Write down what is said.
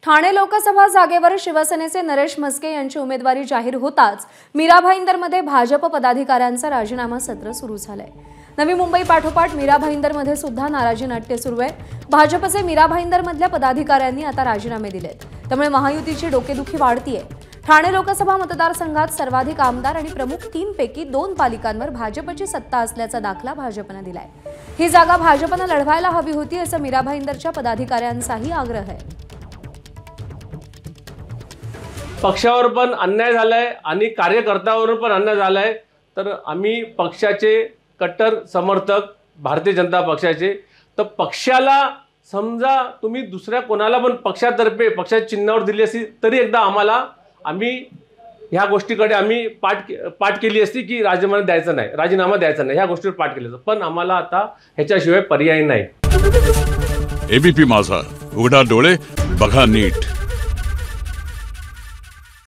ठाणे लोकसभा जागेवर शिवसेनेचे नरेश म्हस्के यांची उमेदवारी जाहीर होताच मीरा भाईंदरमध्ये भाजप पदाधिकाऱ्यांचा राजीनामा सत्र सुरू झालंय। नवी मुंबई पाठोपाठ मीरा भाईंदरमध्ये सुद्धा नाराजी नाट्य सुरू आहे। भाजपचे मीरा भाईंदरमधल्या पदाधिकाऱ्यांनी आता राजीनामे दिलेत, त्यामुळे महायुतीची डोकेदुखी वाढतीये। ठाणे लोकसभा मतदारसंघात सर्वाधिक आमदार आणि प्रमुख 3 पैकी 2 पालिकांवर भाजपची सत्ता असल्याचा दाखला भाजपने दिलाय। ही जागा भाजपने लढवायला हवी होती असं मीरा भाईंदरच्या पदाधिकाऱ्यांचाही आग्रह आहे। पक्षावर पण अन्याय झालाय आणि कार्यकर्त्यावर पण अन्याय झालाय, तर आम्ही पक्षाचे कट्टर समर्थक, भारतीय जनता पक्षाचे। तर पक्षाला समजा तुम्ही दुसऱ्या कोणाला पण पक्षातर्फे पक्षाच्या चिन्हावर दिली असती तरी एकदा आम्ही ह्या गोष्टीकडे आम्ही पाठ केली असती की राजीनामा द्यायचा नाही, ह्या गोष्टीवर पाठ केली असती, पण आम्हाला आता ह्याच्याशिवाय पर्याय नाही। एबीपी माझा, उघडा डोळे बघा नीट।